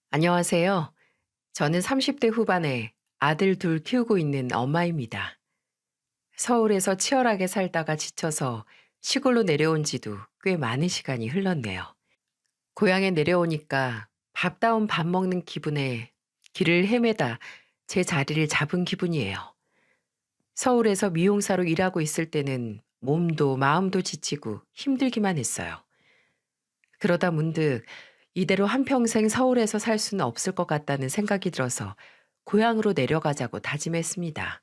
안녕하세요. 저는 30대 후반에 아들 둘 키우고 있는 엄마입니다. 서울에서 치열하게 살다가 지쳐서 시골로 내려온 지도 꽤 많은 시간이 흘렀네요. 고향에 내려오니까 밥다운 밥 먹는 기분에 길을 헤매다 제 자리를 잡은 기분이에요. 서울에서 미용사로 일하고 있을 때는 몸도 마음도 지치고 힘들기만 했어요. 그러다 문득 이대로 한평생 서울에서 살 수는 없을 것 같다는 생각이 들어서 고향으로 내려가자고 다짐했습니다.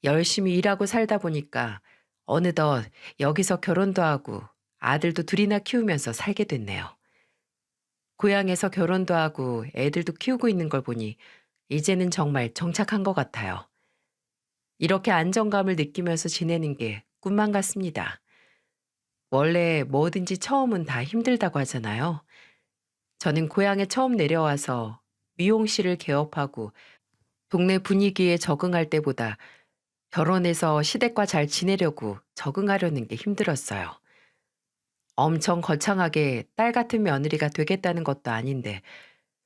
열심히 일하고 살다 보니까 어느덧 여기서 결혼도 하고 아들도 둘이나 키우면서 살게 됐네요. 고향에서 결혼도 하고 애들도 키우고 있는 걸 보니 이제는 정말 정착한 것 같아요. 이렇게 안정감을 느끼면서 지내는 게 꿈만 같습니다. 원래 뭐든지 처음은 다 힘들다고 하잖아요. 저는 고향에 처음 내려와서 미용실을 개업하고 동네 분위기에 적응할 때보다 결혼해서 시댁과 잘 지내려고 적응하려는 게 힘들었어요. 엄청 거창하게 딸 같은 며느리가 되겠다는 것도 아닌데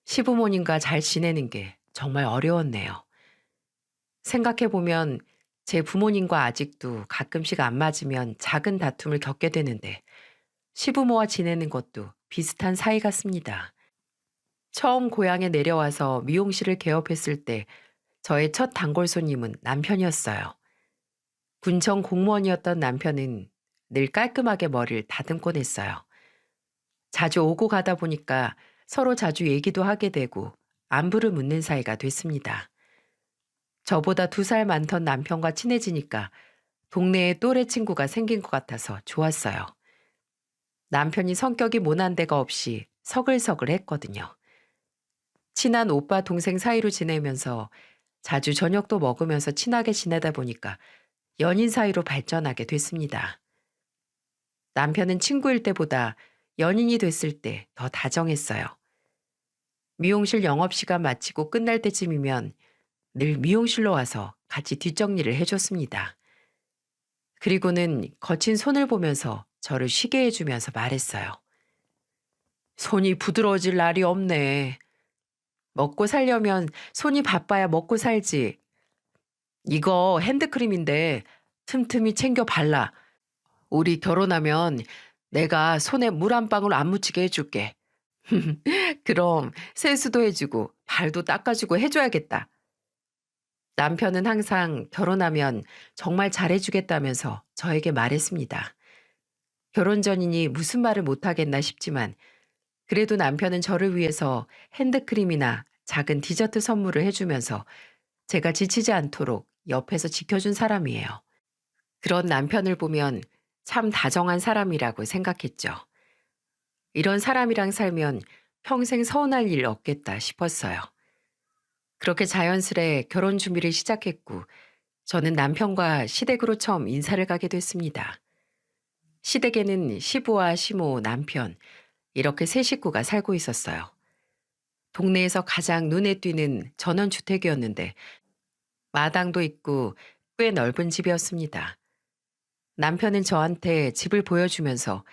시부모님과 잘 지내는 게 정말 어려웠네요. 생각해보면 제 부모님과 아직도 가끔씩 안 맞으면 작은 다툼을 겪게 되는데 시부모와 지내는 것도 비슷한 사이 같습니다. 처음 고향에 내려와서 미용실을 개업했을 때 저의 첫 단골 손님은 남편이었어요. 군청 공무원이었던 남편은 늘 깔끔하게 머리를 다듬곤 했어요. 자주 오고 가다 보니까 서로 자주 얘기도 하게 되고 안부를 묻는 사이가 됐습니다. 저보다 2살 많던 남편과 친해지니까 동네에 또래 친구가 생긴 것 같아서 좋았어요. 남편이 성격이 모난 데가 없이 서글서글 했거든요. 친한 오빠 동생 사이로 지내면서 자주 저녁도 먹으면서 친하게 지내다 보니까 연인 사이로 발전하게 됐습니다. 남편은 친구일 때보다 연인이 됐을 때 더 다정했어요. 미용실 영업시간 마치고 끝날 때쯤이면 늘 미용실로 와서 같이 뒷정리를 해줬습니다. 그리고는 거친 손을 보면서 저를 쉬게 해주면서 말했어요. 손이 부드러워질 날이 없네. 먹고 살려면 손이 바빠야 먹고 살지. 이거 핸드크림인데 틈틈이 챙겨 발라. 우리 결혼하면 내가 손에 물 한 방울 안 묻히게 해줄게. 그럼 세수도 해주고 발도 닦아주고 해줘야겠다. 남편은 항상 결혼하면 정말 잘해주겠다면서 저에게 말했습니다. 결혼 전이니 무슨 말을 못하겠나 싶지만 그래도 남편은 저를 위해서 핸드크림이나 작은 디저트 선물을 해주면서 제가 지치지 않도록 옆에서 지켜준 사람이에요. 그런 남편을 보면 참 다정한 사람이라고 생각했죠. 이런 사람이랑 살면 평생 서운할 일 없겠다 싶었어요. 그렇게 자연스레 결혼 준비를 시작했고, 저는 남편과 시댁으로 처음 인사를 가게 됐습니다. 시댁에는 시부와 시모, 남편, 이렇게 세 식구가 살고 있었어요. 동네에서 가장 눈에 띄는 전원주택이었는데, 마당도 있고 꽤 넓은 집이었습니다. 남편은 저한테 집을 보여주면서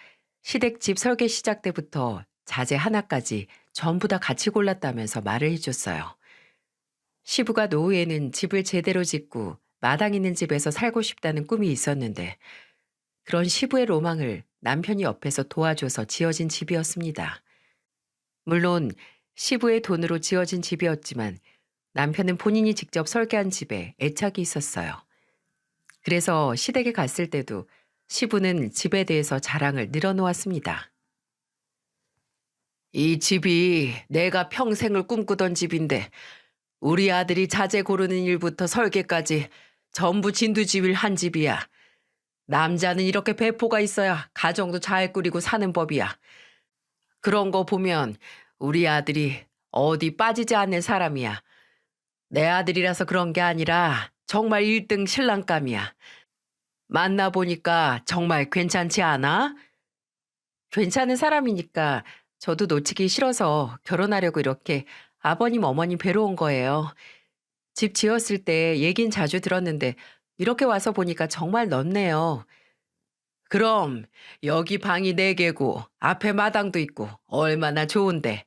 시댁집 설계 시작 때부터 자재 하나까지 전부 다 같이 골랐다면서 말을 해줬어요. 시부가 노후에는 집을 제대로 짓고 마당 있는 집에서 살고 싶다는 꿈이 있었는데 그런 시부의 로망을 남편이 옆에서 도와줘서 지어진 집이었습니다. 물론 시부의 돈으로 지어진 집이었지만 남편은 본인이 직접 설계한 집에 애착이 있었어요. 그래서 시댁에 갔을 때도 시부는 집에 대해서 자랑을 늘어놓았습니다. 이 집이 내가 평생을 꿈꾸던 집인데 우리 아들이 자재 고르는 일부터 설계까지 전부 진두지휘를 한 집이야. 남자는 이렇게 배포가 있어야 가정도 잘 꾸리고 사는 법이야. 그런 거 보면 우리 아들이 어디 빠지지 않는 사람이야. 내 아들이라서 그런 게 아니라 정말 1등 신랑감이야. 만나보니까 정말 괜찮지 않아? 괜찮은 사람이니까 저도 놓치기 싫어서 결혼하려고 이렇게 아버님, 어머님 뵈러 온 거예요. 집 지었을 때 얘긴 자주 들었는데 이렇게 와서 보니까 정말 넓네요. 그럼 여기 방이 4개고 앞에 마당도 있고 얼마나 좋은데.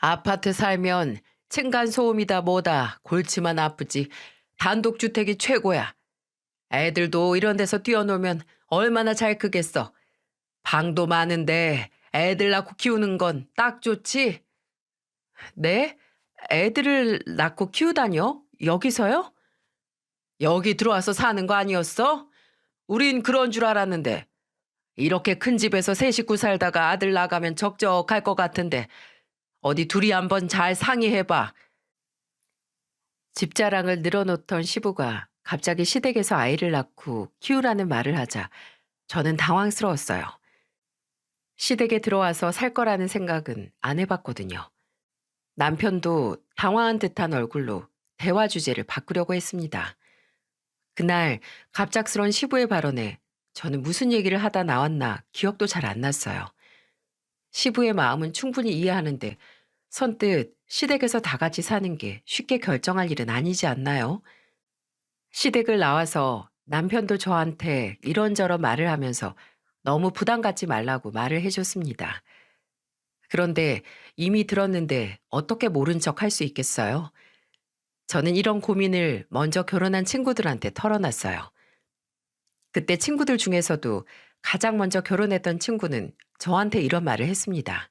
아파트 살면 층간소음이다 뭐다 골치만 아프지. 단독주택이 최고야. 애들도 이런 데서 뛰어놀면 얼마나 잘 크겠어. 방도 많은데 애들 낳고 키우는 건 딱 좋지. 네? 애들을 낳고 키우다뇨? 여기서요? 여기 들어와서 사는 거 아니었어? 우린 그런 줄 알았는데. 이렇게 큰 집에서 세 식구 살다가 아들 나가면 적적할 것 같은데 어디 둘이 한번 잘 상의해봐. 집자랑을 늘어놓던 시부가 갑자기 시댁에서 아이를 낳고 키우라는 말을 하자 저는 당황스러웠어요. 시댁에 들어와서 살 거라는 생각은 안 해봤거든요. 남편도 당황한 듯한 얼굴로 대화 주제를 바꾸려고 했습니다. 그날 갑작스런 시부의 발언에 저는 무슨 얘기를 하다 나왔나 기억도 잘 안 났어요. 시부의 마음은 충분히 이해하는데 선뜻 시댁에서 다 같이 사는 게 쉽게 결정할 일은 아니지 않나요? 시댁을 나와서 남편도 저한테 이런저런 말을 하면서 너무 부담 갖지 말라고 말을 해줬습니다. 그런데 이미 들었는데 어떻게 모른 척 할 수 있겠어요? 저는 이런 고민을 먼저 결혼한 친구들한테 털어놨어요. 그때 친구들 중에서도 가장 먼저 결혼했던 친구는 저한테 이런 말을 했습니다.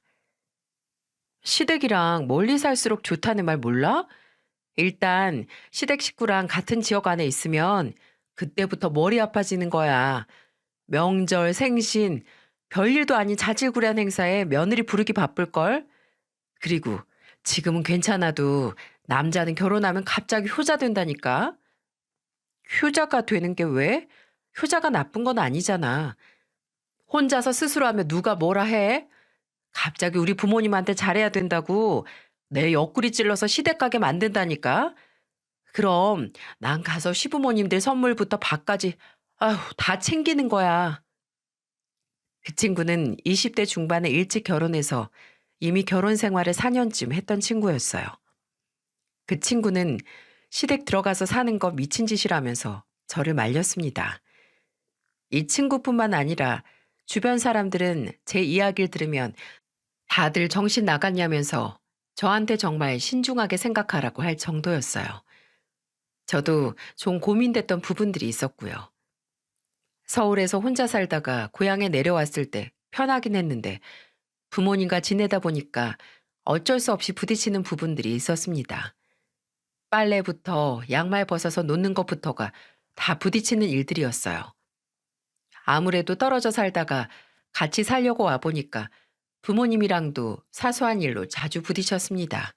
시댁이랑 멀리 살수록 좋다는 말 몰라? 일단 시댁 식구랑 같은 지역 안에 있으면 그때부터 머리 아파지는 거야. 명절, 생신, 별일도 아닌 자질구레한 행사에 며느리 부르기 바쁠걸? 그리고 지금은 괜찮아도 남자는 결혼하면 갑자기 효자 된다니까? 효자가 되는 게 왜? 효자가 나쁜 건 아니잖아. 혼자서 스스로 하면 누가 뭐라 해? 갑자기 우리 부모님한테 잘해야 된다고 내 옆구리 찔러서 시댁 가게 만든다니까? 그럼 난 가서 시부모님들 선물부터 밥까지 아휴 다 챙기는 거야. 그 친구는 20대 중반에 일찍 결혼해서 이미 결혼 생활을 4년쯤 했던 친구였어요. 그 친구는 시댁 들어가서 사는 거 미친 짓이라면서 저를 말렸습니다. 이 친구뿐만 아니라 주변 사람들은 제 이야기를 들으면 다들 정신 나갔냐면서 저한테 정말 신중하게 생각하라고 할 정도였어요. 저도 좀 고민됐던 부분들이 있었고요. 서울에서 혼자 살다가 고향에 내려왔을 때 편하긴 했는데 부모님과 지내다 보니까 어쩔 수 없이 부딪히는 부분들이 있었습니다. 빨래부터 양말 벗어서 놓는 것부터가 다 부딪히는 일들이었어요. 아무래도 떨어져 살다가 같이 살려고 와보니까 부모님이랑도 사소한 일로 자주 부딪혔습니다.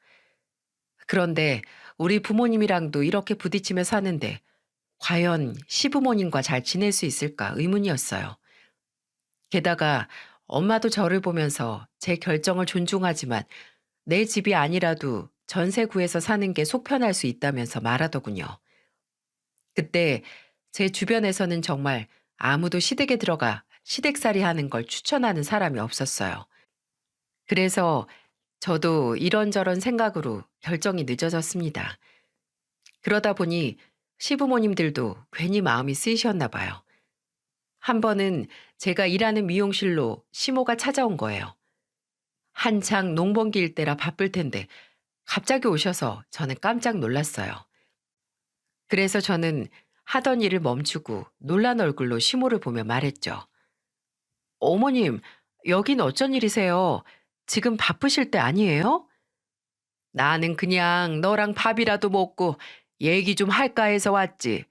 그런데 우리 부모님이랑도 이렇게 부딪히며 사는데 과연 시부모님과 잘 지낼 수 있을까 의문이었어요. 게다가 엄마도 저를 보면서 제 결정을 존중하지만 내 집이 아니라도 전세 구해서 사는 게 속편할 수 있다면서 말하더군요. 그때 제 주변에서는 정말 아무도 시댁에 들어가 시댁살이 하는 걸 추천하는 사람이 없었어요. 그래서 저도 이런저런 생각으로 결정이 늦어졌습니다. 그러다 보니 시부모님들도 괜히 마음이 쓰이셨나 봐요. 한 번은 제가 일하는 미용실로 시모가 찾아온 거예요. 한창 농번기 일때라 바쁠 텐데 갑자기 오셔서 저는 깜짝 놀랐어요. 그래서 저는 하던 일을 멈추고 놀란 얼굴로 시모를 보며 말했죠. 어머님, 여긴 어쩐 일이세요? 지금 바쁘실 때 아니에요? 나는 그냥 너랑 밥이라도 먹고 얘기 좀 할까 해서 왔지.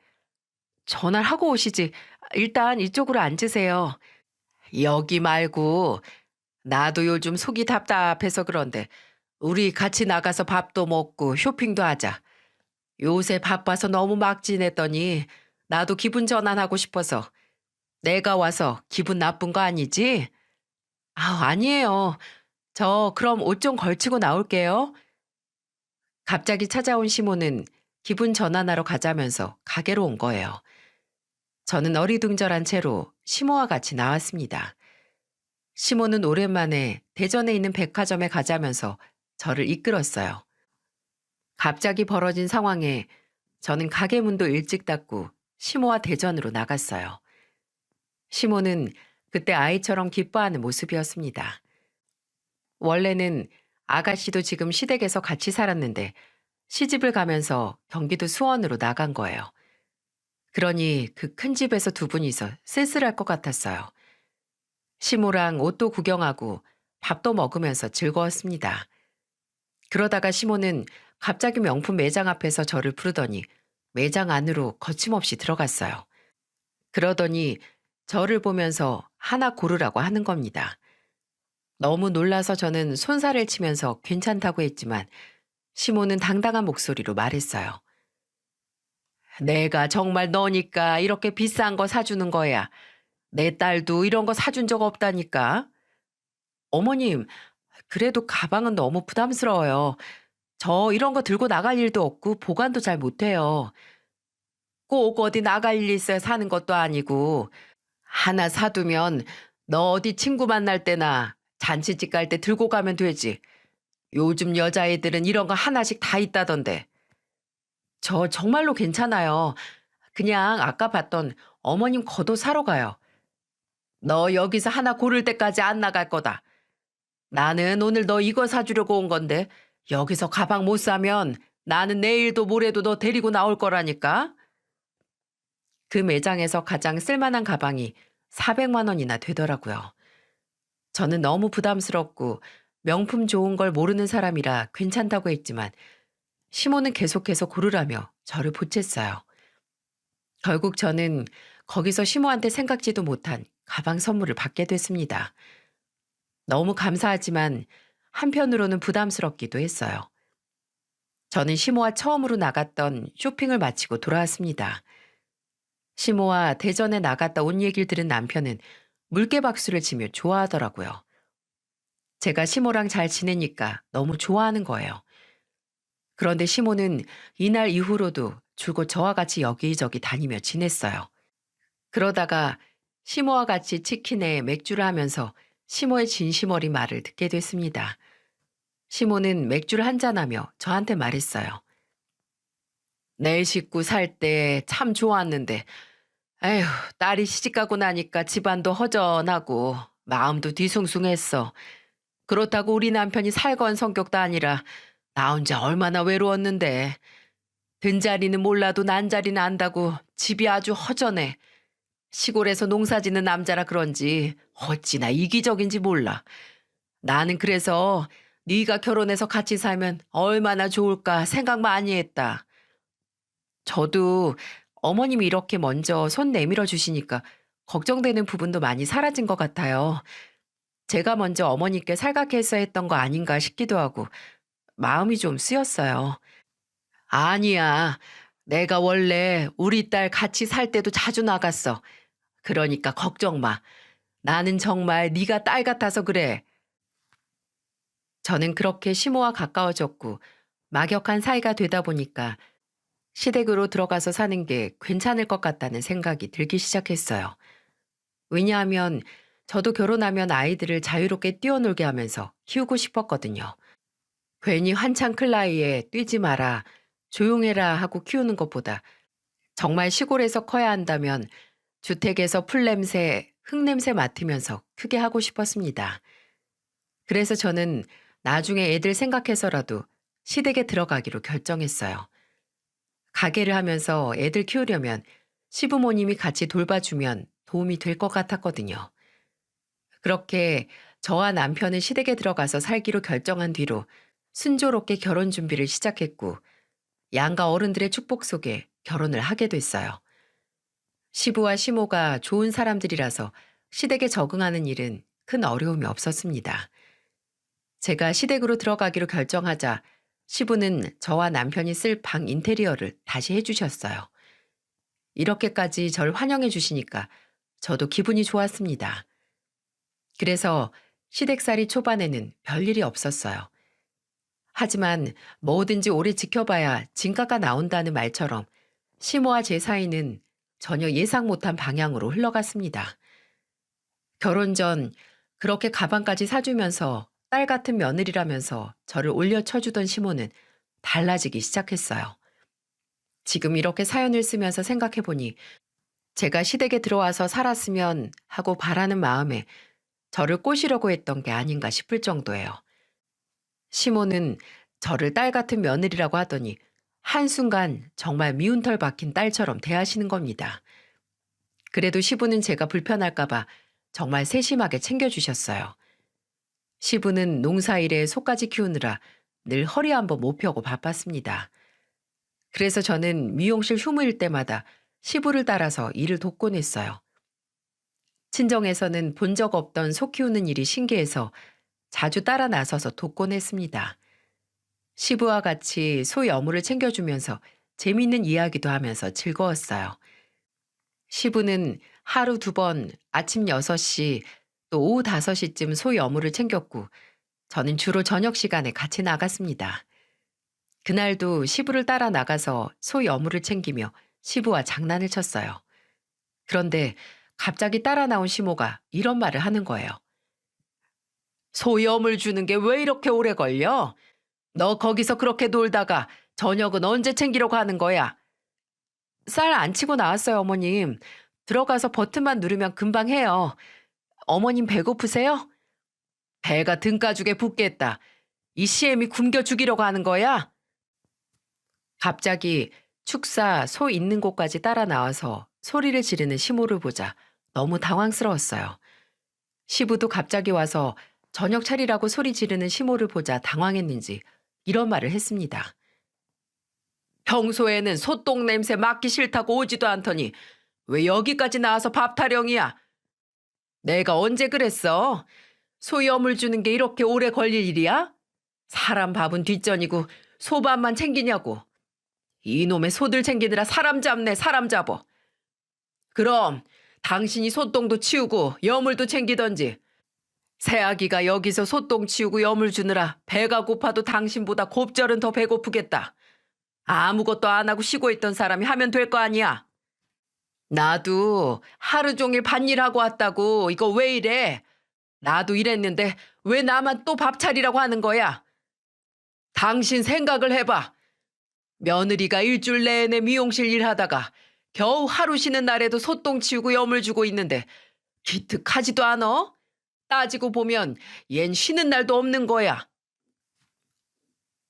전화를 하고 오시지. 일단 이쪽으로 앉으세요. 여기 말고 나도 요즘 속이 답답해서 그런데 우리 같이 나가서 밥도 먹고 쇼핑도 하자. 요새 바빠서 너무 막 지냈더니 나도 기분 전환하고 싶어서 내가 와서 기분 나쁜 거 아니지? 아, 아니에요. 저 그럼 옷 좀 걸치고 나올게요. 갑자기 찾아온 시모는 기분 전환하러 가자면서 가게로 온 거예요. 저는 어리둥절한 채로 시모와 같이 나왔습니다. 시모는 오랜만에 대전에 있는 백화점에 가자면서 저를 이끌었어요. 갑자기 벌어진 상황에 저는 가게 문도 일찍 닫고 시모와 대전으로 나갔어요. 시모는 그때 아이처럼 기뻐하는 모습이었습니다. 원래는 아가씨도 지금 시댁에서 같이 살았는데 시집을 가면서 경기도 수원으로 나간 거예요. 그러니 그 큰 집에서 두 분이서 쓸쓸할 것 같았어요. 시모랑 옷도 구경하고 밥도 먹으면서 즐거웠습니다. 그러다가 시모는 갑자기 명품 매장 앞에서 저를 부르더니 매장 안으로 거침없이 들어갔어요. 그러더니 저를 보면서 하나 고르라고 하는 겁니다. 너무 놀라서 저는 손살을 치면서 괜찮다고 했지만 시모는 당당한 목소리로 말했어요. 내가 정말 너니까 이렇게 비싼 거 사주는 거야. 내 딸도 이런 거 사준 적 없다니까. 어머님, 그래도 가방은 너무 부담스러워요. 저 이런 거 들고 나갈 일도 없고 보관도 잘 못해요. 꼭 어디 나갈 일 있어야 사는 것도 아니고 하나 사두면 너 어디 친구 만날 때나 잔치집 갈 때 들고 가면 되지. 요즘 여자애들은 이런 거 하나씩 다 있다던데. 저 정말로 괜찮아요. 그냥 아까 봤던 어머님 겉옷 사러 가요. 너 여기서 하나 고를 때까지 안 나갈 거다. 나는 오늘 너 이거 사주려고 온 건데 여기서 가방 못 사면 나는 내일도 모레도 너 데리고 나올 거라니까. 그 매장에서 가장 쓸만한 가방이 400만 원이나 되더라고요. 저는 너무 부담스럽고 명품 좋은 걸 모르는 사람이라 괜찮다고 했지만 시모는 계속해서 고르라며 저를 보챘어요. 결국 저는 거기서 시모한테 생각지도 못한 가방 선물을 받게 됐습니다. 너무 감사하지만 한편으로는 부담스럽기도 했어요. 저는 시모와 처음으로 나갔던 쇼핑을 마치고 돌아왔습니다. 시모와 대전에 나갔다 온 얘기를 들은 남편은 물개 박수를 치며 좋아하더라고요. 제가 시모랑 잘 지내니까 너무 좋아하는 거예요. 그런데 시모는 이날 이후로도 줄곧 저와 같이 여기저기 다니며 지냈어요. 그러다가 시모와 같이 치킨에 맥주를 하면서 시모의 진심 어린 말을 듣게 됐습니다. 시모는 맥주를 한잔하며 저한테 말했어요. 내 식구 살 때 참 좋았는데 에휴, 딸이 시집가고 나니까 집안도 허전하고 마음도 뒤숭숭했어. 그렇다고 우리 남편이 살거한 성격도 아니라 나 혼자 얼마나 외로웠는데 든자리는 몰라도 난자리는 안다고 집이 아주 허전해. 시골에서 농사짓는 남자라 그런지 어찌나 이기적인지 몰라. 나는 그래서 네가 결혼해서 같이 살면 얼마나 좋을까 생각 많이 했다. 저도 어머님이 이렇게 먼저 손 내밀어 주시니까 걱정되는 부분도 많이 사라진 것 같아요. 제가 먼저 어머니께 살갑게 했던 거 아닌가 싶기도 하고 마음이 좀 쓰였어요. 아니야. 내가 원래 우리 딸 같이 살 때도 자주 나갔어. 그러니까 걱정 마. 나는 정말 네가 딸 같아서 그래. 저는 그렇게 시모와 가까워졌고 막역한 사이가 되다 보니까 시댁으로 들어가서 사는 게 괜찮을 것 같다는 생각이 들기 시작했어요. 왜냐하면 저도 결혼하면 아이들을 자유롭게 뛰어놀게 하면서 키우고 싶었거든요. 괜히 한창 클 나이에 뛰지 마라, 조용해라 하고 키우는 것보다 정말 시골에서 커야 한다면 주택에서 풀냄새, 흙냄새 맡으면서 크게 하고 싶었습니다. 그래서 저는 나중에 애들 생각해서라도 시댁에 들어가기로 결정했어요. 가게를 하면서 애들 키우려면 시부모님이 같이 돌봐주면 도움이 될 것 같았거든요. 그렇게 저와 남편은 시댁에 들어가서 살기로 결정한 뒤로 순조롭게 결혼 준비를 시작했고 양가 어른들의 축복 속에 결혼을 하게 됐어요. 시부와 시모가 좋은 사람들이라서 시댁에 적응하는 일은 큰 어려움이 없었습니다. 제가 시댁으로 들어가기로 결정하자 시부는 저와 남편이 쓸 방 인테리어를 다시 해주셨어요. 이렇게까지 절 환영해 주시니까 저도 기분이 좋았습니다. 그래서 시댁살이 초반에는 별일이 없었어요. 하지만 뭐든지 오래 지켜봐야 진가가 나온다는 말처럼 시모와 제 사이는 전혀 예상 못한 방향으로 흘러갔습니다. 결혼 전 그렇게 가방까지 사주면서 딸 같은 며느리라면서 저를 올려쳐주던 시모는 달라지기 시작했어요. 지금 이렇게 사연을 쓰면서 생각해보니 제가 시댁에 들어와서 살았으면 하고 바라는 마음에 저를 꼬시려고 했던 게 아닌가 싶을 정도예요. 시모는 저를 딸 같은 며느리라고 하더니 한순간 정말 미운 털 박힌 딸처럼 대하시는 겁니다. 그래도 시부는 제가 불편할까봐 정말 세심하게 챙겨주셨어요. 시부는 농사일에 소까지 키우느라 늘 허리 한번 못 펴고 바빴습니다. 그래서 저는 미용실 휴무일 때마다 시부를 따라서 일을 돕곤 했어요. 친정에서는 본 적 없던 소 키우는 일이 신기해서 자주 따라 나서서 돕곤 했습니다. 시부와 같이 소 여물을 챙겨주면서 재미있는 이야기도 하면서 즐거웠어요. 시부는 하루 2번 아침 6시 또 오후 5시쯤 소 여물을 챙겼고 저는 주로 저녁 시간에 같이 나갔습니다. 그날도 시부를 따라 나가서 소 여물을 챙기며 시부와 장난을 쳤어요. 그런데 갑자기 따라 나온 시모가 이런 말을 하는 거예요. 소 여물 주는 게 왜 이렇게 오래 걸려? 너 거기서 그렇게 놀다가 저녁은 언제 챙기려고 하는 거야? 쌀 안 치고 나왔어요, 어머님. 들어가서 버튼만 누르면 금방 해요. 어머님 배고프세요? 배가 등가죽에 붙겠다. 이 시엠이 굶겨 죽이려고 하는 거야? 갑자기 축사 소 있는 곳까지 따라 나와서 소리를 지르는 시모를 보자 너무 당황스러웠어요. 시부도 갑자기 와서 저녁 차리라고 소리 지르는 시모를 보자 당황했는지 이런 말을 했습니다. 평소에는 소똥 냄새 맡기 싫다고 오지도 않더니 왜 여기까지 나와서 밥 타령이야? 내가 언제 그랬어? 소염을 주는 게 이렇게 오래 걸릴 일이야? 사람 밥은 뒷전이고 소밥만 챙기냐고. 이놈의 소들 챙기느라 사람 잡네, 사람 잡어. 그럼 당신이 소똥도 치우고 여물도 챙기던지. 새아기가 여기서 소똥 치우고 여물 주느라 배가 고파도 당신보다 곱절은 더 배고프겠다. 아무것도 안 하고 쉬고 있던 사람이 하면 될 거 아니야. 나도 하루 종일 밭일하고 왔다고. 이거 왜 이래? 나도 일했는데 왜 나만 또 밥 차리라고 하는 거야? 당신 생각을 해봐. 며느리가 일주일 내내 미용실 일하다가 겨우 하루 쉬는 날에도 소똥 치우고 여물 주고 있는데 기특하지도 않아? 따지고 보면 얜 쉬는 날도 없는 거야.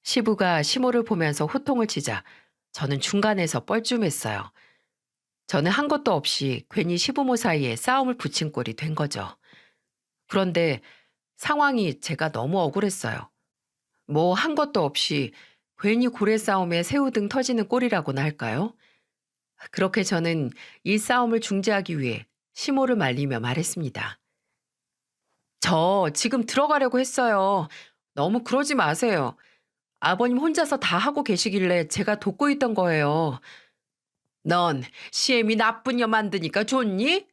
시부가 시모를 보면서 호통을 치자 저는 중간에서 뻘쭘했어요. 저는 한 것도 없이 괜히 시부모 사이에 싸움을 붙인 꼴이 된 거죠. 그런데 상황이 제가 너무 억울했어요. 뭐 한 것도 없이 괜히 고래 싸움에 새우등 터지는 꼴이라고나 할까요? 그렇게 저는 이 싸움을 중재하기 위해 시모를 말리며 말했습니다. 저 지금 들어가려고 했어요. 너무 그러지 마세요. 아버님 혼자서 다 하고 계시길래 제가 돕고 있던 거예요. 넌 시엠이 나쁜 년 만드니까 좋니?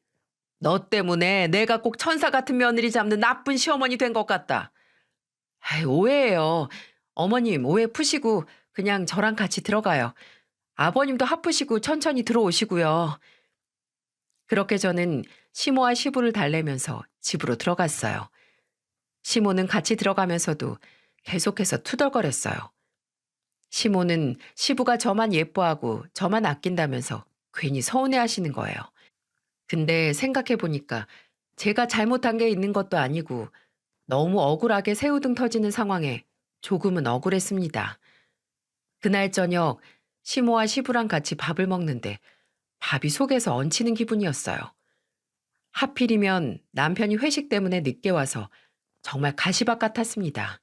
너 때문에 내가 꼭 천사 같은 며느리 잡는 나쁜 시어머니 된 것 같다. 아이, 오해예요. 어머님 오해 푸시고 그냥 저랑 같이 들어가요. 아버님도 하프시고 천천히 들어오시고요. 그렇게 저는 시모와 시부를 달래면서 집으로 들어갔어요. 시모는 같이 들어가면서도 계속해서 투덜거렸어요. 시모는 시부가 저만 예뻐하고 저만 아낀다면서 괜히 서운해하시는 거예요. 근데 생각해보니까 제가 잘못한 게 있는 것도 아니고 너무 억울하게 새우등 터지는 상황에 조금은 억울했습니다. 그날 저녁 시모와 시부랑 같이 밥을 먹는데 밥이 속에서 얹히는 기분이었어요. 하필이면 남편이 회식 때문에 늦게 와서 정말 가시밭 같았습니다.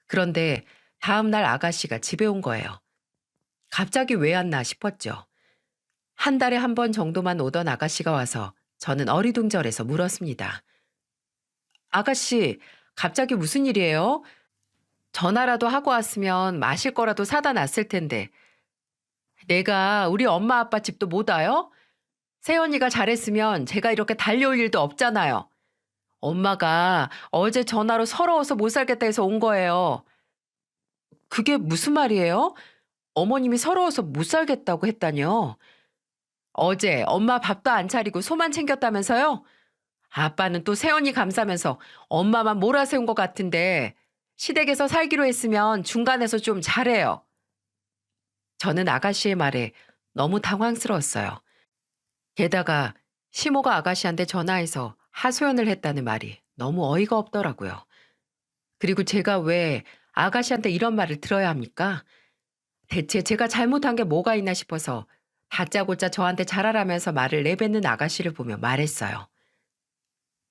그런데 다음 날 아가씨가 집에 온 거예요. 갑자기 왜 왔나 싶었죠. 한 달에 한 번 정도만 오던 아가씨가 와서 저는 어리둥절해서 물었습니다. 아가씨, 갑자기 무슨 일이에요? 전화라도 하고 왔으면 마실 거라도 사다 놨을 텐데. 내가 우리 엄마 아빠 집도 못 와요? 새언니가 잘했으면 제가 이렇게 달려올 일도 없잖아요. 엄마가 어제 전화로 서러워서 못 살겠다 해서 온 거예요. 그게 무슨 말이에요? 어머님이 서러워서 못 살겠다고 했다뇨? 어제 엄마 밥도 안 차리고 소만 챙겼다면서요? 아빠는 또 새언니 감싸면서 엄마만 몰아세운 것 같은데 시댁에서 살기로 했으면 중간에서 좀 잘해요. 저는 아가씨의 말에 너무 당황스러웠어요. 게다가 시모가 아가씨한테 전화해서 하소연을 했다는 말이 너무 어이가 없더라고요. 그리고 제가 왜 아가씨한테 이런 말을 들어야 합니까? 대체 제가 잘못한 게 뭐가 있나 싶어서 다짜고짜 저한테 잘하라면서 말을 내뱉는 아가씨를 보며 말했어요.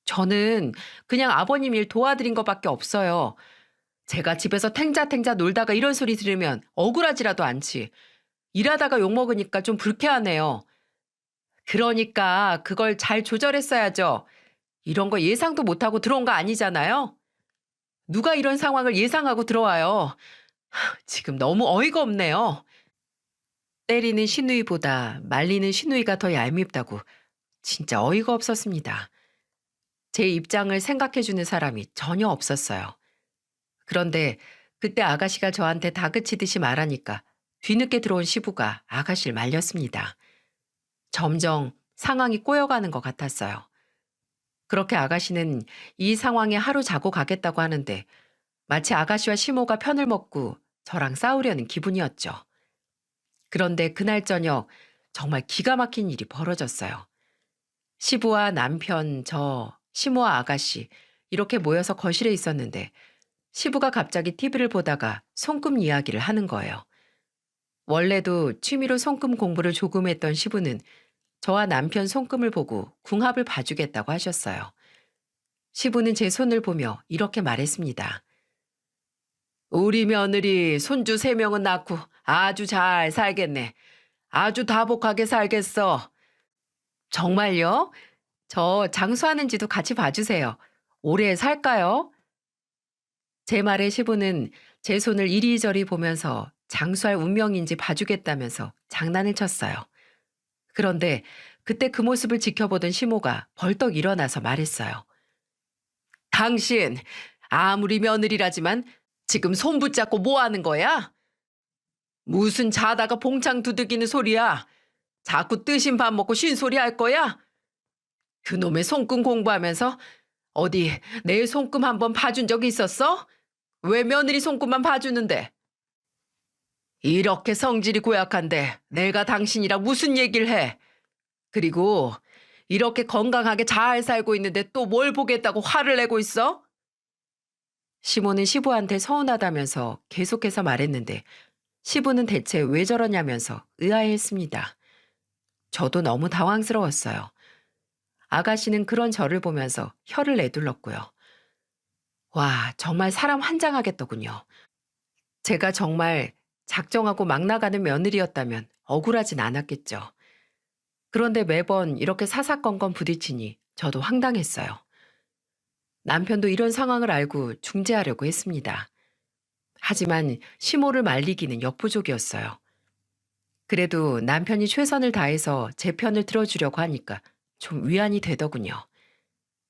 저는 그냥 아버님 일 도와드린 것밖에 없어요. 제가 집에서 탱자탱자 놀다가 이런 소리 들으면 억울하지라도 않지. 일하다가 욕먹으니까 좀 불쾌하네요. 그러니까 그걸 잘 조절했어야죠. 이런 거 예상도 못하고 들어온 거 아니잖아요. 누가 이런 상황을 예상하고 들어와요. 지금 너무 어이가 없네요. 때리는 시누이보다 말리는 시누이가 더 얄밉다고 진짜 어이가 없었습니다. 제 입장을 생각해주는 사람이 전혀 없었어요. 그런데 그때 아가씨가 저한테 다그치듯이 말하니까 뒤늦게 들어온 시부가 아가씨를 말렸습니다. 점점 상황이 꼬여가는 것 같았어요. 그렇게 아가씨는 이 상황에 하루 자고 가겠다고 하는데 마치 아가씨와 시모가 편을 먹고 저랑 싸우려는 기분이었죠. 그런데 그날 저녁 정말 기가 막힌 일이 벌어졌어요. 시부와 남편, 저, 시모와 아가씨 이렇게 모여서 거실에 있었는데 시부가 갑자기 TV를 보다가 손금 이야기를 하는 거예요. 원래도 취미로 손금 공부를 조금 했던 시부는 저와 남편 손금을 보고 궁합을 봐주겠다고 하셨어요. 시부는 제 손을 보며 이렇게 말했습니다. 우리 며느리 손주 3명은 낳고 아주 잘 살겠네. 아주 다복하게 살겠어. 정말요? 저 장수하는지도 같이 봐주세요. 오래 살까요? 제 말에 시부는 제 손을 이리저리 보면서 장수할 운명인지 봐주겠다면서 장난을 쳤어요. 그런데 그때 그 모습을 지켜보던 시모가 벌떡 일어나서 말했어요. 당신 아무리 며느리라지만 지금 손 붙잡고 뭐 하는 거야? 무슨 자다가 봉창 두들기는 소리야? 자꾸 뜨신 밥 먹고 쉰 소리 할 거야? 그놈의 손금 공부하면서 어디 내 손금 한번 봐준 적이 있었어? 왜 며느리 손금만 봐주는데? 이렇게 성질이 고약한데 내가 당신이랑 무슨 얘기를 해? 그리고 이렇게 건강하게 잘 살고 있는데 또 뭘 보겠다고 화를 내고 있어? 시모는 시부한테 서운하다면서 계속해서 말했는데 시부는 대체 왜 저러냐면서 의아해했습니다. 저도 너무 당황스러웠어요. 아가씨는 그런 저를 보면서 혀를 내둘렀고요. 와, 정말 사람 환장하겠더군요. 제가 정말 작정하고 막 나가는 며느리였다면 억울하진 않았겠죠. 그런데 매번 이렇게 사사건건 부딪히니 저도 황당했어요. 남편도 이런 상황을 알고 중재하려고 했습니다. 하지만 시모를 말리기는 역부족이었어요. 그래도 남편이 최선을 다해서 제 편을 들어주려고 하니까 좀 위안이 되더군요.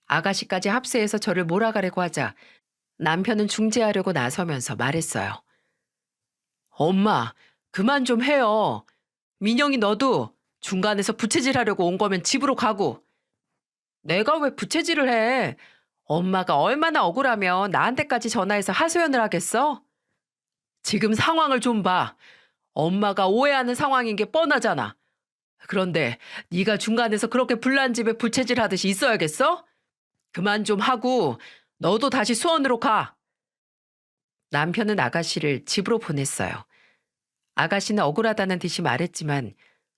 아가씨까지 합세해서 저를 몰아가려고 하자 남편은 중재하려고 나서면서 말했어요. 엄마, 그만 좀 해요. 민영이 너도 중간에서 부채질하려고 온 거면 집으로 가고. 내가 왜 부채질을 해? 엄마가 얼마나 억울하면 나한테까지 전화해서 하소연을 하겠어? 지금 상황을 좀 봐. 엄마가 오해하는 상황인 게 뻔하잖아. 그런데 네가 중간에서 그렇게 불난 집에 부채질하듯이 있어야겠어? 그만 좀 하고 너도 다시 수원으로 가. 남편은 아가씨를 집으로 보냈어요. 아가씨는 억울하다는 듯이 말했지만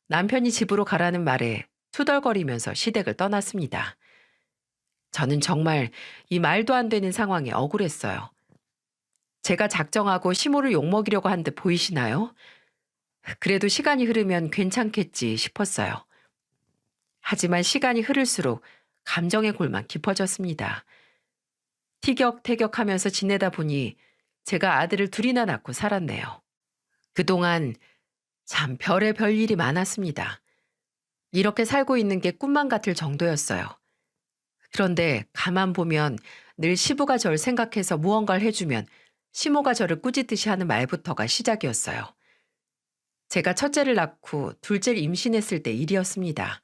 남편이 집으로 가라는 말에 투덜거리면서 시댁을 떠났습니다. 저는 정말 이 말도 안 되는 상황에 억울했어요. 제가 작정하고 시모를 욕먹이려고 한 듯 보이시나요? 그래도 시간이 흐르면 괜찮겠지 싶었어요. 하지만 시간이 흐를수록 감정의 골만 깊어졌습니다. 티격태격하면서 지내다 보니 제가 아들을 둘이나 낳고 살았네요. 그동안 참 별의별 일이 많았습니다. 이렇게 살고 있는 게 꿈만 같을 정도였어요. 그런데 가만 보면 늘 시부가 절 생각해서 무언가를 해주면 시모가 저를 꾸짖듯이 하는 말부터가 시작이었어요. 제가 첫째를 낳고 둘째를 임신했을 때 일이었습니다.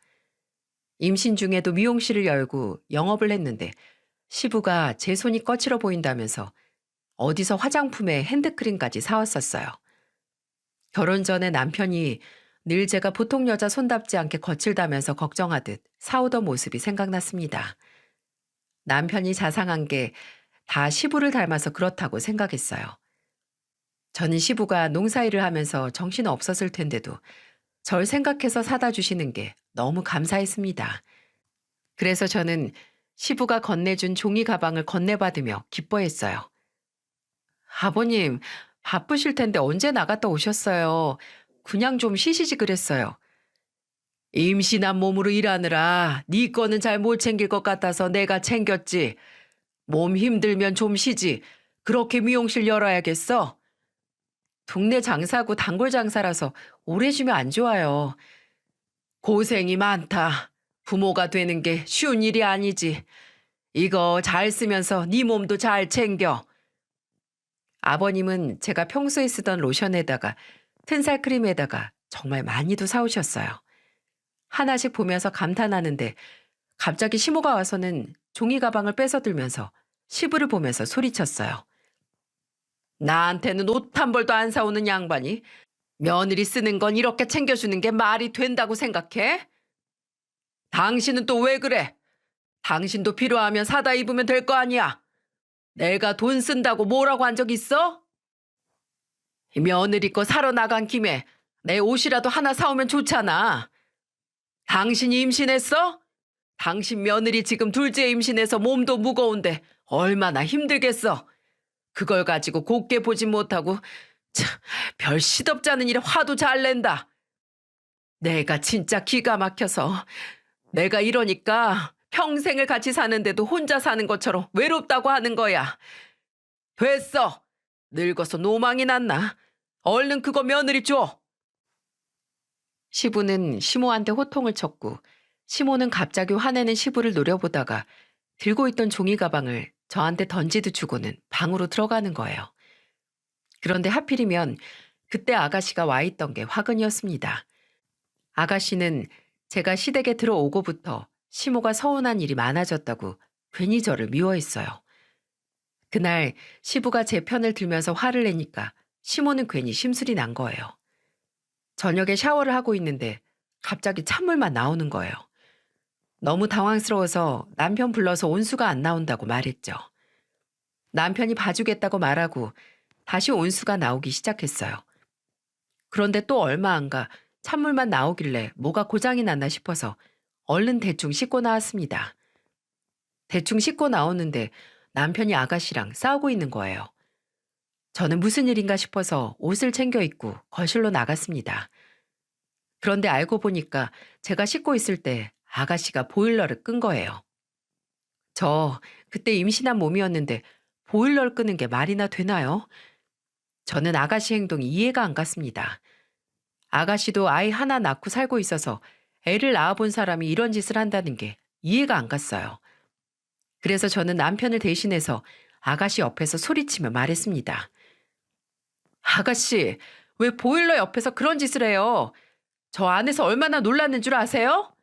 임신 중에도 미용실을 열고 영업을 했는데 시부가 제 손이 거칠어 보인다면서 어디서 화장품에 핸드크림까지 사왔었어요. 결혼 전에 남편이 늘 제가 보통 여자 손답지 않게 거칠다면서 걱정하듯 사오던 모습이 생각났습니다. 남편이 자상한 게 다 시부를 닮아서 그렇다고 생각했어요. 저는 시부가 농사일을 하면서 정신 없었을 텐데도 절 생각해서 사다 주시는 게 너무 감사했습니다. 그래서 저는 시부가 건네준 종이 가방을 건네받으며 기뻐했어요. 아버님, 바쁘실 텐데 언제 나갔다 오셨어요? 그냥 좀 쉬시지 그랬어요. 임신한 몸으로 일하느라 네 거는 잘 못 챙길 것 같아서 내가 챙겼지. 몸 힘들면 좀 쉬지. 그렇게 미용실 열어야겠어? 동네 장사고 단골 장사라서 오래 쉬면 안 좋아요. 고생이 많다. 부모가 되는 게 쉬운 일이 아니지. 이거 잘 쓰면서 네 몸도 잘 챙겨. 아버님은 제가 평소에 쓰던 로션에다가 튼살 크림에다가 정말 많이도 사오셨어요. 하나씩 보면서 감탄하는데 갑자기 시모가 와서는 종이 가방을 뺏어들면서 시부를 보면서 소리쳤어요. 나한테는 옷 한 벌도 안 사오는 양반이 며느리 쓰는 건 이렇게 챙겨주는 게 말이 된다고 생각해? 당신은 또 왜 그래? 당신도 필요하면 사다 입으면 될 거 아니야. 내가 돈 쓴다고 뭐라고 한 적 있어? 며느리 거 사러 나간 김에 내 옷이라도 하나 사오면 좋잖아. 당신이 임신했어? 당신 며느리 지금 둘째 임신해서 몸도 무거운데 얼마나 힘들겠어. 그걸 가지고 곱게 보지 못하고 참, 별 시덥잖은 일에 화도 잘 낸다. 내가 진짜 기가 막혀서 내가 이러니까 평생을 같이 사는데도 혼자 사는 것처럼 외롭다고 하는 거야. 됐어. 늙어서 노망이 났나. 얼른 그거 며느리 줘. 시부는 시모한테 호통을 쳤고 시모는 갑자기 화내는 시부를 노려보다가 들고 있던 종이 가방을 저한테 던지듯 주고는 방으로 들어가는 거예요. 그런데 하필이면 그때 아가씨가 와 있던 게 화근이었습니다. 아가씨는 제가 시댁에 들어오고부터 시모가 서운한 일이 많아졌다고 괜히 저를 미워했어요. 그날 시부가 제 편을 들면서 화를 내니까 시모는 괜히 심술이 난 거예요. 저녁에 샤워를 하고 있는데 갑자기 찬물만 나오는 거예요. 너무 당황스러워서 남편 불러서 온수가 안 나온다고 말했죠. 남편이 봐주겠다고 말하고 다시 온수가 나오기 시작했어요. 그런데 또 얼마 안 가 찬물만 나오길래 뭐가 고장이 났나 싶어서 얼른 대충 씻고 나왔습니다. 대충 씻고 나오는데 남편이 아가씨랑 싸우고 있는 거예요. 저는 무슨 일인가 싶어서 옷을 챙겨 입고 거실로 나갔습니다. 그런데 알고 보니까 제가 씻고 있을 때 아가씨가 보일러를 끈 거예요. 저 그때 임신한 몸이었는데 보일러를 끄는 게 말이나 되나요? 저는 아가씨 행동이 이해가 안 갔습니다. 아가씨도 아이 하나 낳고 살고 있어서 애를 낳아본 사람이 이런 짓을 한다는 게 이해가 안 갔어요. 그래서 저는 남편을 대신해서 아가씨 옆에서 소리치며 말했습니다. 아가씨, 왜 보일러 옆에서 그런 짓을 해요? 저 안에서 얼마나 놀랐는 줄 아세요?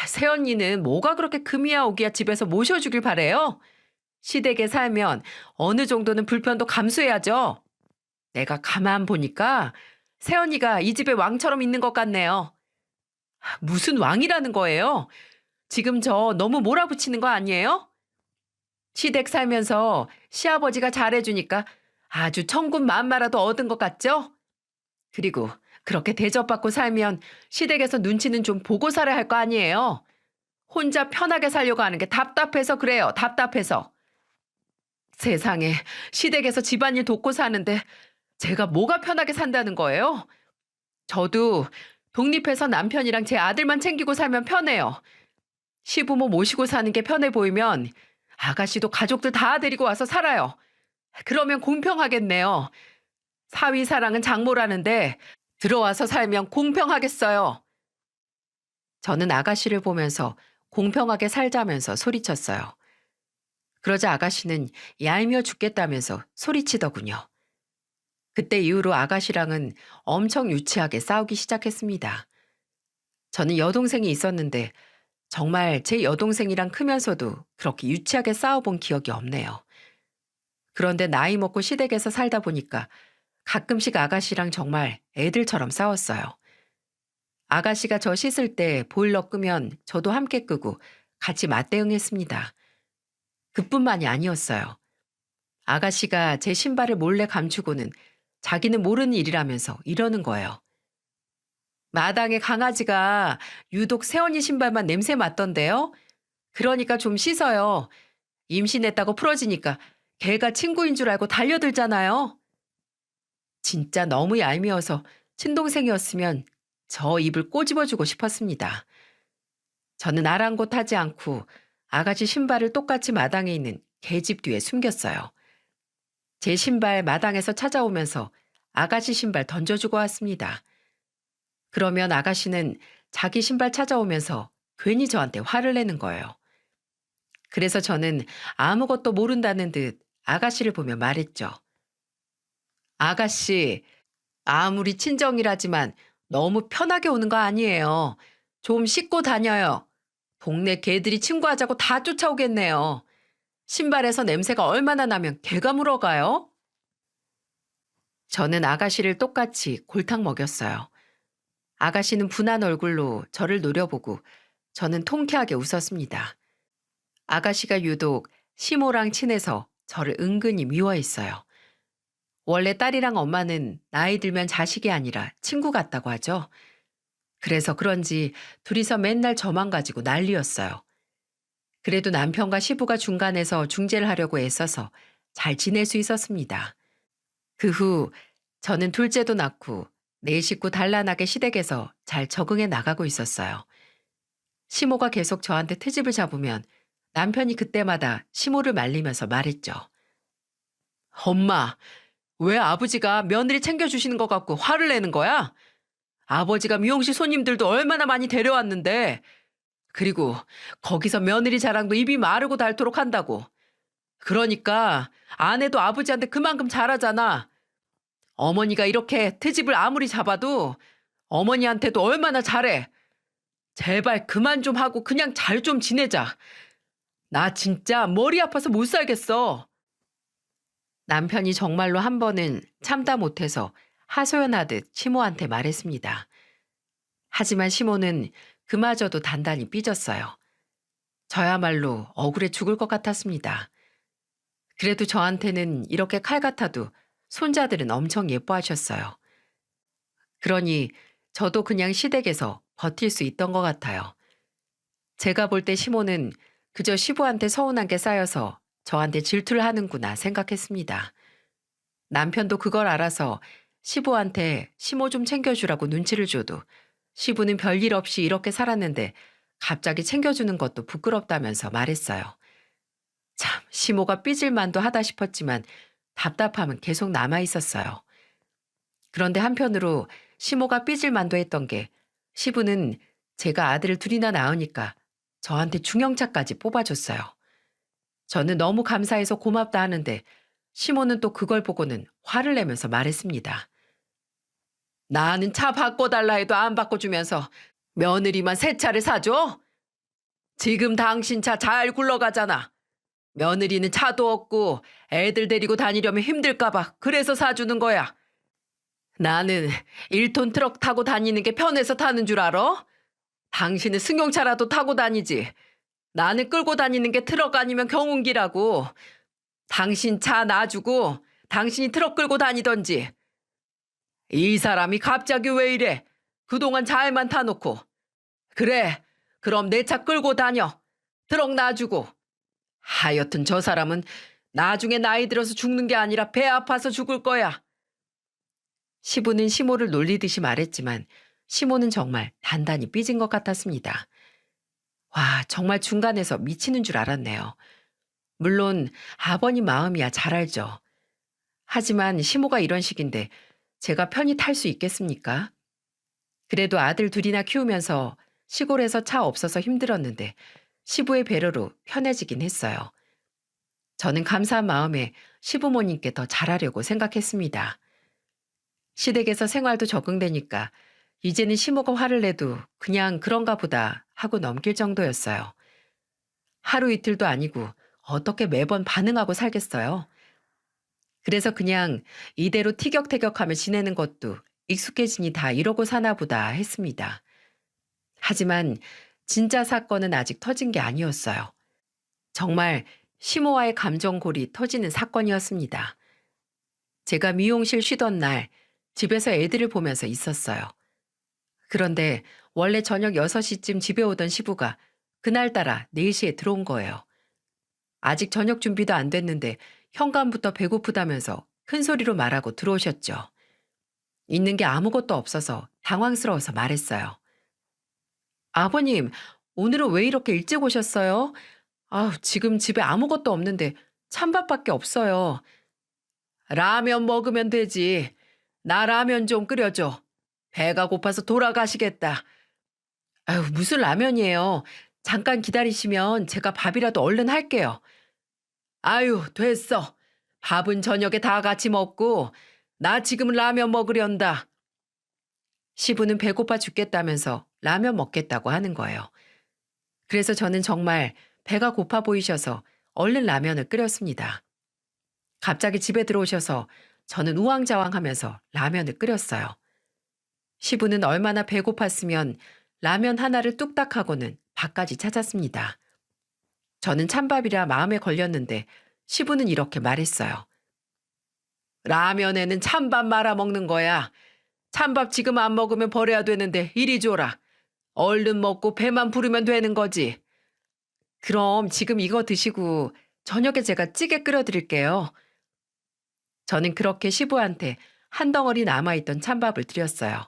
새언니는 뭐가 그렇게 금이야 오기야 집에서 모셔주길 바래요? 시댁에 살면 어느 정도는 불편도 감수해야죠. 내가 가만 보니까 새언니가 이 집의 왕처럼 있는 것 같네요. 무슨 왕이라는 거예요? 지금 저 너무 몰아붙이는 거 아니에요? 시댁 살면서 시아버지가 잘해주니까 아주 천군 만마라도 얻은 것 같죠? 그리고 그렇게 대접받고 살면 시댁에서 눈치는 좀 보고 살아야 할 거 아니에요? 혼자 편하게 살려고 하는 게 답답해서 그래요. 답답해서. 세상에 시댁에서 집안일 돕고 사는데 제가 뭐가 편하게 산다는 거예요? 저도 독립해서 남편이랑 제 아들만 챙기고 살면 편해요. 시부모 모시고 사는 게 편해 보이면 아가씨도 가족들 다 데리고 와서 살아요. 그러면 공평하겠네요. 사위 사랑은 장모라는데 들어와서 살면 공평하겠어요. 저는 아가씨를 보면서 공평하게 살자면서 소리쳤어요. 그러자 아가씨는 얄미워 죽겠다면서 소리치더군요. 그때 이후로 아가씨랑은 엄청 유치하게 싸우기 시작했습니다. 저는 여동생이 있었는데 정말 제 여동생이랑 크면서도 그렇게 유치하게 싸워본 기억이 없네요. 그런데 나이 먹고 시댁에서 살다 보니까 가끔씩 아가씨랑 정말 애들처럼 싸웠어요. 아가씨가 저 씻을 때 보일러 끄면 저도 함께 끄고 같이 맞대응했습니다. 그뿐만이 아니었어요. 아가씨가 제 신발을 몰래 감추고는 자기는 모르는 일이라면서 이러는 거예요. 마당에 강아지가 유독 새언니 신발만 냄새 맡던데요. 그러니까 좀 씻어요. 임신했다고 풀어지니까 걔가 친구인 줄 알고 달려들잖아요. 진짜 너무 얄미워서 친동생이었으면 저 입을 꼬집어주고 싶었습니다. 저는 아랑곳하지 않고 아가씨 신발을 똑같이 마당에 있는 개집 뒤에 숨겼어요. 제 신발 마당에서 찾아오면서 아가씨 신발 던져주고 왔습니다. 그러면 아가씨는 자기 신발 찾아오면서 괜히 저한테 화를 내는 거예요. 그래서 저는 아무것도 모른다는 듯 아가씨를 보며 말했죠. 아가씨, 아무리 친정이라지만 너무 편하게 오는 거 아니에요. 좀 씻고 다녀요. 동네 개들이 친구하자고 다 쫓아오겠네요. 신발에서 냄새가 얼마나 나면 개가 물어가요? 저는 아가씨를 똑같이 골탕 먹였어요. 아가씨는 분한 얼굴로 저를 노려보고 저는 통쾌하게 웃었습니다. 아가씨가 유독 시모랑 친해서 저를 은근히 미워했어요. 원래 딸이랑 엄마는 나이 들면 자식이 아니라 친구 같다고 하죠. 그래서 그런지 둘이서 맨날 저만 가지고 난리였어요. 그래도 남편과 시부가 중간에서 중재를 하려고 애써서 잘 지낼 수 있었습니다. 그 후 저는 둘째도 낳고 네 식구 단란하게 시댁에서 잘 적응해 나가고 있었어요. 시모가 계속 저한테 트집을 잡으면 남편이 그때마다 시모를 말리면서 말했죠. 엄마, 왜 아버지가 며느리 챙겨주시는 것 같고 화를 내는 거야? 아버지가 미용실 손님들도 얼마나 많이 데려왔는데. 그리고 거기서 며느리 자랑도 입이 마르고 닳도록 한다고. 그러니까 아내도 아버지한테 그만큼 잘하잖아. 어머니가 이렇게 트집을 아무리 잡아도 어머니한테도 얼마나 잘해. 제발 그만 좀 하고 그냥 잘 좀 지내자. 나 진짜 머리 아파서 못 살겠어. 남편이 정말로 한 번은 참다 못해서 하소연하듯 시모한테 말했습니다. 하지만 시모는 그마저도 단단히 삐졌어요. 저야말로 억울해 죽을 것 같았습니다. 그래도 저한테는 이렇게 칼 같아도 손자들은 엄청 예뻐하셨어요. 그러니 저도 그냥 시댁에서 버틸 수 있던 것 같아요. 제가 볼 때 시모는 그저 시부한테 서운한 게 쌓여서 저한테 질투를 하는구나 생각했습니다. 남편도 그걸 알아서 시부한테 시모 좀 챙겨주라고 눈치를 줘도 시부는 별일 없이 이렇게 살았는데 갑자기 챙겨주는 것도 부끄럽다면서 말했어요. 참, 시모가 삐질 만도 하다 싶었지만 답답함은 계속 남아 있었어요. 그런데 한편으로 시모가 삐질 만도 했던 게 시부는 제가 아들을 둘이나 낳으니까 저한테 중형차까지 뽑아줬어요. 저는 너무 감사해서 고맙다 하는데 시모는 또 그걸 보고는 화를 내면서 말했습니다. 나는 차 바꿔달라 해도 안 바꿔주면서 며느리만 새 차를 사줘? 지금 당신 차 잘 굴러가잖아. 며느리는 차도 없고 애들 데리고 다니려면 힘들까봐 그래서 사주는 거야. 나는 1톤 트럭 타고 다니는 게 편해서 타는 줄 알아? 당신은 승용차라도 타고 다니지. 나는 끌고 다니는 게 트럭 아니면 경운기라고. 당신 차 놔주고 당신이 트럭 끌고 다니던지. 이 사람이 갑자기 왜 이래? 그동안 잘만 타놓고. 그래, 그럼 내 차 끌고 다녀. 트럭 놔주고. 하여튼 저 사람은 나중에 나이 들어서 죽는 게 아니라 배 아파서 죽을 거야. 시부는 시모를 놀리듯이 말했지만 시모는 정말 단단히 삐진 것 같았습니다. 와, 정말 중간에서 미치는 줄 알았네요. 물론 아버님 마음이야 잘 알죠. 하지만 시모가 이런 식인데 제가 편히 탈 수 있겠습니까? 그래도 아들 둘이나 키우면서 시골에서 차 없어서 힘들었는데 시부의 배려로 편해지긴 했어요. 저는 감사한 마음에 시부모님께 더 잘하려고 생각했습니다. 시댁에서 생활도 적응되니까 이제는 시모가 화를 내도 그냥 그런가 보다 하고 넘길 정도였어요. 하루 이틀도 아니고 어떻게 매번 반응하고 살겠어요? 그래서 그냥 이대로 티격태격하며 지내는 것도 익숙해지니 다 이러고 사나 보다 했습니다. 하지만 진짜 사건은 아직 터진 게 아니었어요. 정말 시모와의 감정골이 터지는 사건이었습니다. 제가 미용실 쉬던 날 집에서 애들을 보면서 있었어요. 그런데 원래 저녁 6시쯤 집에 오던 시부가 그날따라 4시에 들어온 거예요. 아직 저녁 준비도 안 됐는데 현관부터 배고프다면서 큰 소리로 말하고 들어오셨죠. 있는 게 아무것도 없어서 당황스러워서 말했어요. 아버님, 오늘은 왜 이렇게 일찍 오셨어요? 지금 집에 아무것도 없는데 찬밥밖에 없어요. 라면 먹으면 되지. 나 라면 좀 끓여줘. 배가 고파서 돌아가시겠다. 아유, 무슨 라면이에요. 잠깐 기다리시면 제가 밥이라도 얼른 할게요. 아유, 됐어. 밥은 저녁에 다 같이 먹고 나 지금 라면 먹으련다. 시부는 배고파 죽겠다면서 라면 먹겠다고 하는 거예요. 그래서 저는 정말 배가 고파 보이셔서 얼른 라면을 끓였습니다. 갑자기 집에 들어오셔서 저는 우왕좌왕하면서 라면을 끓였어요. 시부는 얼마나 배고팠으면 라면 하나를 뚝딱 하고는 밥까지 찾았습니다. 저는 찬밥이라 마음에 걸렸는데 시부는 이렇게 말했어요. 라면에는 찬밥 말아 먹는 거야. 찬밥 지금 안 먹으면 버려야 되는데 이리 줘라. 얼른 먹고 배만 부르면 되는 거지. 그럼 지금 이거 드시고 저녁에 제가 찌개 끓여드릴게요. 저는 그렇게 시부한테 한 덩어리 남아있던 찬밥을 드렸어요.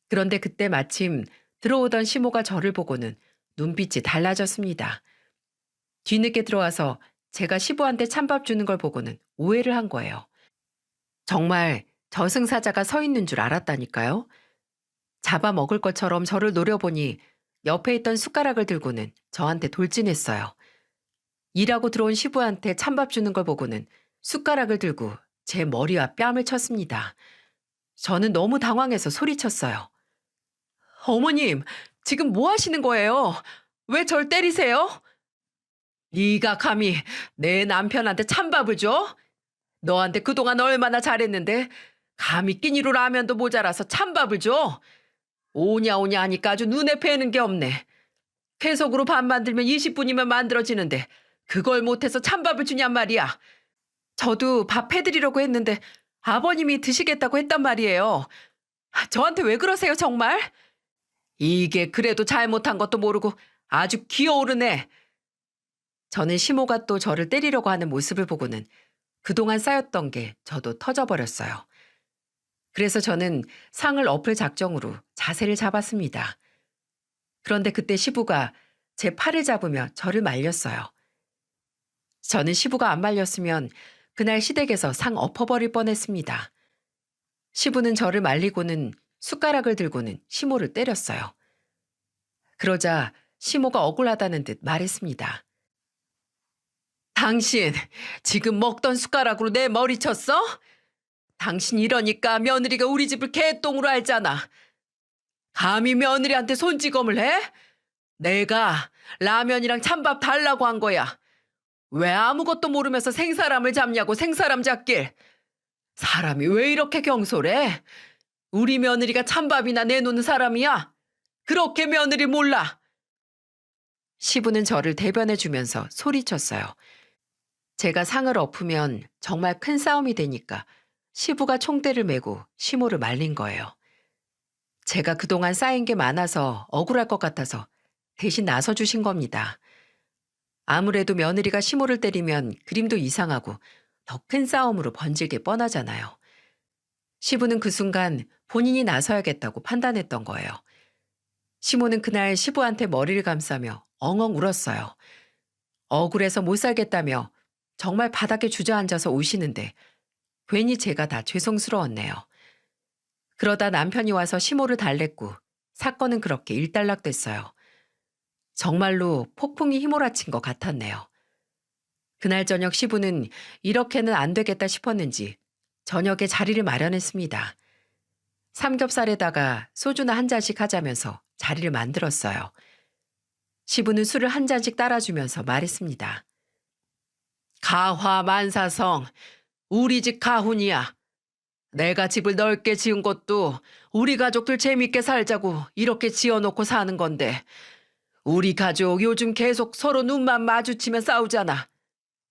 그런데 그때 마침 들어오던 시모가 저를 보고는 눈빛이 달라졌습니다. 뒤늦게 들어와서 제가 시부한테 찬밥 주는 걸 보고는 오해를 한 거예요. 정말 저승사자가 서 있는 줄 알았다니까요. 잡아먹을 것처럼 저를 노려보니 옆에 있던 숟가락을 들고는 저한테 돌진했어요. 일하고 들어온 시부한테 찬밥 주는 걸 보고는 숟가락을 들고 제 머리와 뺨을 쳤습니다. 저는 너무 당황해서 소리쳤어요. 어머님, 지금 뭐 하시는 거예요? 왜 절 때리세요? 네가 감히 내 남편한테 찬밥을 줘? 너한테 그동안 얼마나 잘했는데 감히 끼니로 라면도 모자라서 찬밥을 줘? 오냐 오냐 하니까 아주 눈에 뵈는 게 없네. 회속으로 밥 만들면 20분이면 만들어지는데 그걸 못해서 찬밥을 주냔 말이야. 저도 밥 해드리려고 했는데 아버님이 드시겠다고 했단 말이에요. 저한테 왜 그러세요 정말? 이게 그래도 잘못한 것도 모르고 아주 기어오르네. 저는 시모가 또 저를 때리려고 하는 모습을 보고는 그동안 쌓였던 게 저도 터져버렸어요. 그래서 저는 상을 엎을 작정으로 자세를 잡았습니다. 그런데 그때 시부가 제 팔을 잡으며 저를 말렸어요. 저는 시부가 안 말렸으면 그날 시댁에서 상 엎어버릴 뻔했습니다. 시부는 저를 말리고는 숟가락을 들고는 시모를 때렸어요. 그러자 시모가 억울하다는 듯 말했습니다. 당신 지금 먹던 숟가락으로 내 머리 쳤어? 당신 이러니까 며느리가 우리 집을 개똥으로 알잖아. 감히 며느리한테 손찌검을 해? 내가 라면이랑 찬밥 달라고 한 거야. 왜 아무것도 모르면서 생사람을 잡냐고 생사람 잡길. 사람이 왜 이렇게 경솔해? 우리 며느리가 찬밥이나 내놓는 사람이야? 그렇게 며느리 몰라. 시부는 저를 대변해주면서 소리쳤어요. 제가 상을 엎으면 정말 큰 싸움이 되니까 시부가 총대를 메고 시모를 말린 거예요. 제가 그동안 쌓인 게 많아서 억울할 것 같아서 대신 나서주신 겁니다. 아무래도 며느리가 시모를 때리면 그림도 이상하고 더 큰 싸움으로 번지게 뻔하잖아요. 시부는 그 순간 본인이 나서야겠다고 판단했던 거예요. 시모는 그날 시부한테 머리를 감싸며 엉엉 울었어요. 억울해서 못 살겠다며 정말 바닥에 주저앉아서 우시는데 괜히 제가 다 죄송스러웠네요. 그러다 남편이 와서 시모를 달랬고 사건은 그렇게 일단락됐어요. 정말로 폭풍이 휘몰아친 것 같았네요. 그날 저녁 시부는 이렇게는 안 되겠다 싶었는지 저녁에 자리를 마련했습니다. 삼겹살에다가 소주나 한 잔씩 하자면서 자리를 만들었어요. 시부는 술을 한 잔씩 따라주면서 말했습니다. 가화만사성, 우리 집 가훈이야. 내가 집을 넓게 지은 것도 우리 가족들 재밌게 살자고 이렇게 지어놓고 사는 건데 우리 가족 요즘 계속 서로 눈만 마주치면 싸우잖아.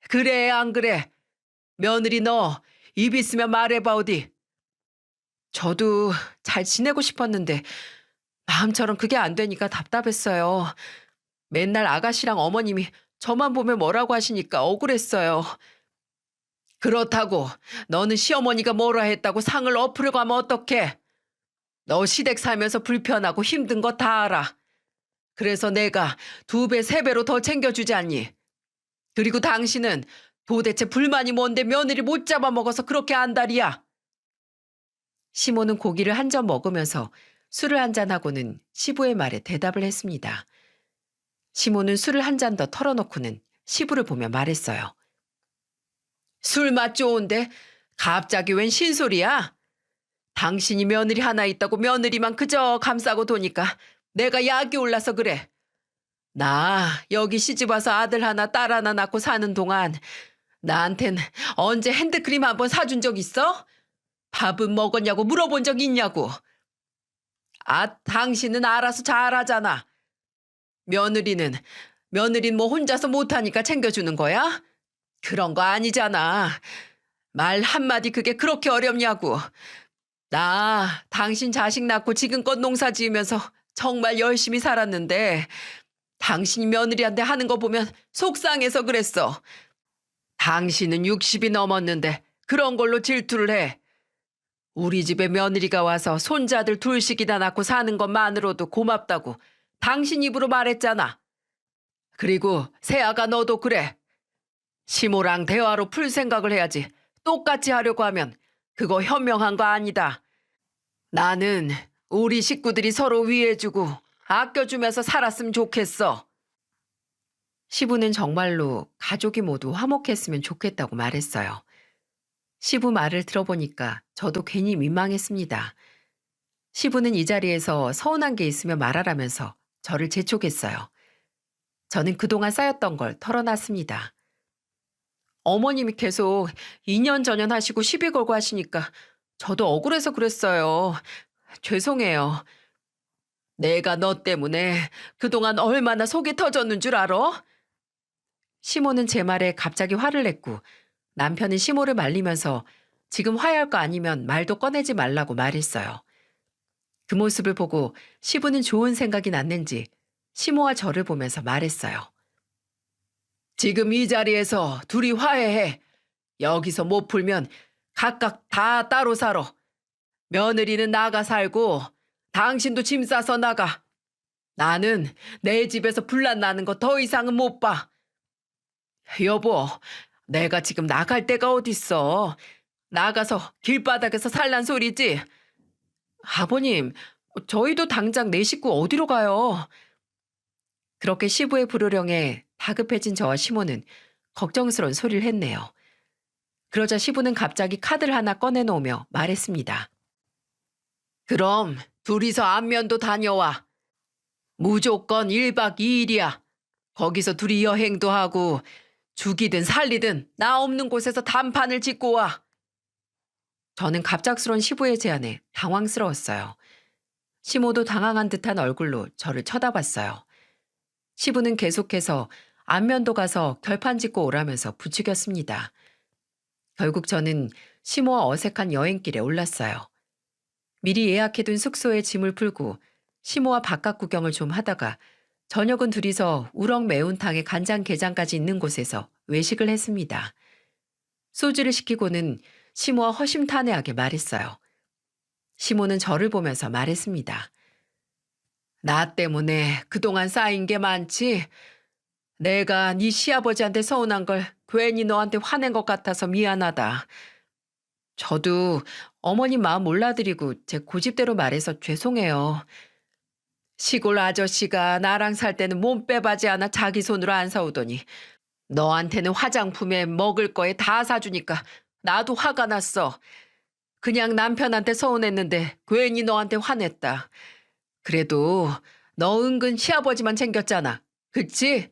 그래 안 그래? 며느리 너 입 있으면 말해봐 어디. 저도 잘 지내고 싶었는데 마음처럼 그게 안 되니까 답답했어요. 맨날 아가씨랑 어머님이 저만 보면 뭐라고 하시니까 억울했어요. 그렇다고 너는 시어머니가 뭐라 했다고 상을 엎으려고 하면 어떡해? 너 시댁 살면서 불편하고 힘든 거 다 알아. 그래서 내가 2배, 3배로 더 챙겨주지 않니? 그리고 당신은 도대체 불만이 뭔데 며느리 못 잡아먹어서 그렇게 안달이야? 시모는 고기를 한 점 먹으면서 술을 한 잔하고는 시부의 말에 대답을 했습니다. 시모는 술을 한 잔 더 털어놓고는 시부를 보며 말했어요. 술 맛 좋은데 갑자기 웬 신소리야? 당신이 며느리 하나 있다고 며느리만 그저 감싸고 도니까 내가 약이 올라서 그래. 나 여기 시집와서 아들 하나 딸 하나 낳고 사는 동안 나한텐 언제 핸드크림 한번 사준 적 있어? 밥은 먹었냐고 물어본 적 있냐고. 아, 당신은 알아서 잘하잖아. 며느리는 뭐 혼자서 못하니까 챙겨주는 거야? 그런 거 아니잖아. 말 한마디 그게 그렇게 어렵냐고. 나 당신 자식 낳고 지금껏 농사 지으면서 정말 열심히 살았는데 당신이 며느리한테 하는 거 보면 속상해서 그랬어. 당신은 60이 넘었는데 그런 걸로 질투를 해. 우리 집에 며느리가 와서 손자들 둘씩이나 낳고 사는 것만으로도 고맙다고 당신 입으로 말했잖아. 그리고 세아가 너도 그래. 시모랑 대화로 풀 생각을 해야지. 똑같이 하려고 하면 그거 현명한 거 아니다. 나는 우리 식구들이 서로 위해주고 아껴주면서 살았으면 좋겠어. 시부는 정말로 가족이 모두 화목했으면 좋겠다고 말했어요. 시부 말을 들어보니까 저도 괜히 민망했습니다. 시부는 이 자리에서 서운한 게 있으면 말하라면서 저를 재촉했어요. 저는 그동안 쌓였던 걸 털어놨습니다. 어머님이 계속 2년 전년 하시고 시비 걸고 하시니까 저도 억울해서 그랬어요. 죄송해요. 내가 너 때문에 그동안 얼마나 속이 터졌는 줄 알아? 시모는 제 말에 갑자기 화를 냈고 남편은 시모를 말리면서 지금 화해할 거 아니면 말도 꺼내지 말라고 말했어요. 그 모습을 보고 시부는 좋은 생각이 났는지 시모와 저를 보면서 말했어요. 지금 이 자리에서 둘이 화해해. 여기서 못 풀면 각각 다 따로 살아. 며느리는 나가 살고 당신도 짐 싸서 나가. 나는 내 집에서 분란 나는 거 더 이상은 못 봐. 여보, 내가 지금 나갈 데가 어딨어. 나가서 길바닥에서 살란 소리지. 아버님, 저희도 당장 내 식구 어디로 가요? 그렇게 시부의 불호령에 다급해진 저와 시모는 걱정스러운 소리를 했네요. 그러자 시부는 갑자기 카드를 하나 꺼내놓으며 말했습니다. 그럼 둘이서 안면도 다녀와. 무조건 1박 2일이야. 거기서 둘이 여행도 하고 죽이든 살리든 나 없는 곳에서 단판을 짓고 와. 저는 갑작스러운 시부의 제안에 당황스러웠어요. 시모도 당황한 듯한 얼굴로 저를 쳐다봤어요. 시부는 계속해서 안면도 가서 결판 짓고 오라면서 부추겼습니다. 결국 저는 시모와 어색한 여행길에 올랐어요. 미리 예약해둔 숙소에 짐을 풀고 시모와 바깥 구경을 좀 하다가 저녁은 둘이서 우럭 매운탕에 간장게장까지 있는 곳에서 외식을 했습니다. 소주를 시키고는 시모와 허심탄회하게 말했어요. 시모는 저를 보면서 말했습니다. 나 때문에 그동안 쌓인 게 많지? 내가 네 시아버지한테 서운한 걸 괜히 너한테 화낸 것 같아서 미안하다. 저도 어머님 마음 몰라드리고 제 고집대로 말해서 죄송해요. 시골 아저씨가 나랑 살 때는 몸빼바지 하나 자기 손으로 안 사오더니 너한테는 화장품에 먹을 거에 다 사주니까 나도 화가 났어. 그냥 남편한테 서운했는데 괜히 너한테 화냈다. 그래도 너 은근 시아버지만 챙겼잖아. 그치?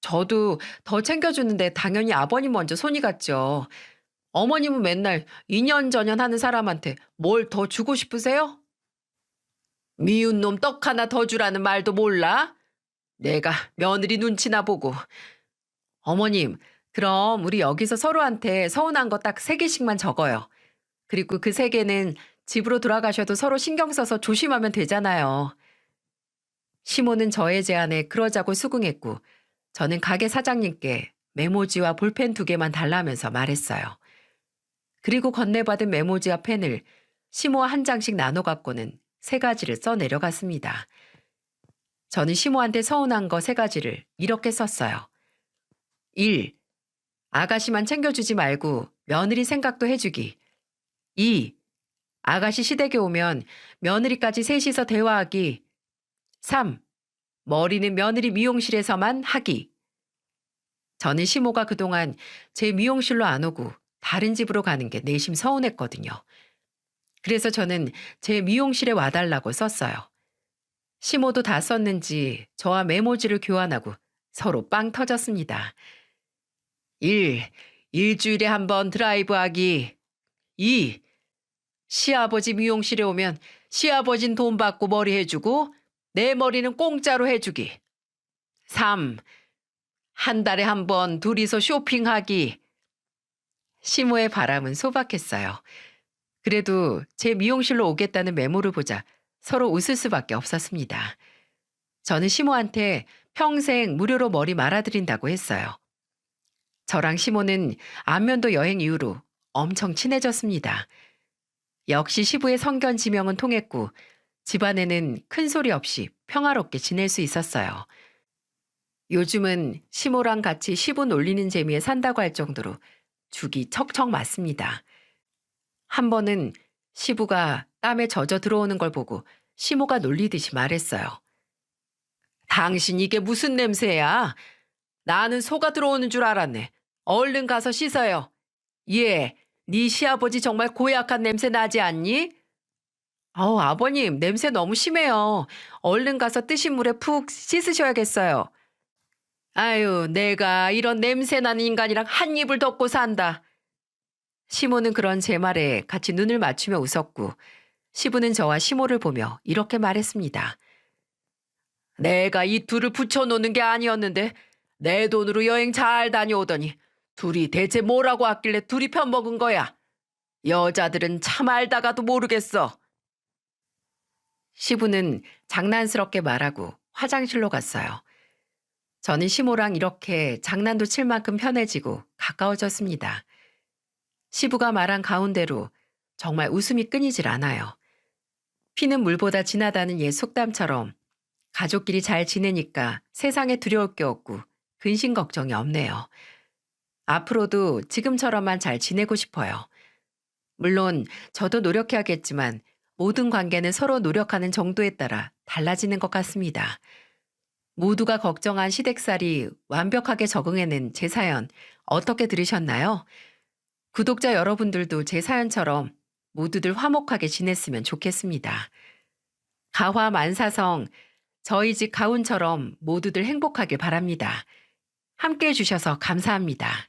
저도 더 챙겨주는데 당연히 아버님 먼저 손이 갔죠. 어머님은 맨날 2년 전년 하는 사람한테 뭘 더 주고 싶으세요? 미운 놈 떡 하나 더 주라는 말도 몰라? 내가 며느리 눈치나 보고. 어머님, 그럼 우리 여기서 서로한테 서운한 거 딱 3개씩만 적어요. 그리고 그 3개는 집으로 돌아가셔도 서로 신경 써서 조심하면 되잖아요. 시모는 저의 제안에 그러자고 수긍했고 저는 가게 사장님께 메모지와 볼펜 2개만 달라면서 말했어요. 그리고 건네받은 메모지와 펜을 시모와 한 장씩 나눠 갖고는 3가지를 써 내려갔습니다. 저는 시모한테 서운한 거 3가지를 이렇게 썼어요. 1. 아가씨만 챙겨주지 말고 며느리 생각도 해주기. 2. 아가씨 시댁에 오면 며느리까지 셋이서 대화하기. 3. 머리는 며느리 미용실에서만 하기. 저는 시모가 그동안 제 미용실로 안 오고 다른 집으로 가는 게 내심 서운했거든요. 그래서 저는 제 미용실에 와달라고 썼어요. 시모도 다 썼는지 저와 메모지를 교환하고 서로 빵 터졌습니다. 1. 일주일에 한 번 드라이브 하기. 2. 시아버지 미용실에 오면 시아버진 돈 받고 머리 해주고 내 머리는 공짜로 해주기. 3. 한 달에 한 번 둘이서 쇼핑하기. 시모의 바람은 소박했어요. 그래도 제 미용실로 오겠다는 메모를 보자 서로 웃을 수밖에 없었습니다. 저는 시모한테 평생 무료로 머리 말아드린다고 했어요. 저랑 시모는 안면도 여행 이후로 엄청 친해졌습니다. 역시 시부의 성견 지명은 통했고 집안에는 큰 소리 없이 평화롭게 지낼 수 있었어요. 요즘은 시모랑 같이 시부 놀리는 재미에 산다고 할 정도로 죽이 척척 맞습니다. 한 번은 시부가 땀에 젖어 들어오는 걸 보고 시모가 놀리듯이 말했어요. 당신 이게 무슨 냄새야? 나는 소가 들어오는 줄 알았네. 얼른 가서 씻어요. 예, 네 시아버지 정말 고약한 냄새 나지 않니? 아버님, 냄새 너무 심해요. 얼른 가서 뜨신 물에 푹 씻으셔야겠어요. 아유, 내가 이런 냄새 나는 인간이랑 한 입을 덮고 산다. 시모는 그런 제 말에 같이 눈을 맞추며 웃었고 시부는 저와 시모를 보며 이렇게 말했습니다. 내가 이 둘을 붙여놓는 게 아니었는데 내 돈으로 여행 잘 다녀오더니 둘이 대체 뭐라고 왔길래 둘이 편먹은 거야. 여자들은 참 알다가도 모르겠어. 시부는 장난스럽게 말하고 화장실로 갔어요. 저는 시모랑 이렇게 장난도 칠 만큼 편해지고 가까워졌습니다. 시부가 말한 가운데로 정말 웃음이 끊이질 않아요. 피는 물보다 진하다는 옛 속담처럼 가족끼리 잘 지내니까 세상에 두려울 게 없고 근심 걱정이 없네요. 앞으로도 지금처럼만 잘 지내고 싶어요. 물론 저도 노력해야겠지만 모든 관계는 서로 노력하는 정도에 따라 달라지는 것 같습니다. 모두가 걱정한 시댁살이 완벽하게 적응해낸 제 사연 어떻게 들으셨나요? 구독자 여러분들도 제 사연처럼 모두들 화목하게 지냈으면 좋겠습니다. 가화 만사성 저희 집 가훈처럼 모두들 행복하길 바랍니다. 함께해 주셔서 감사합니다.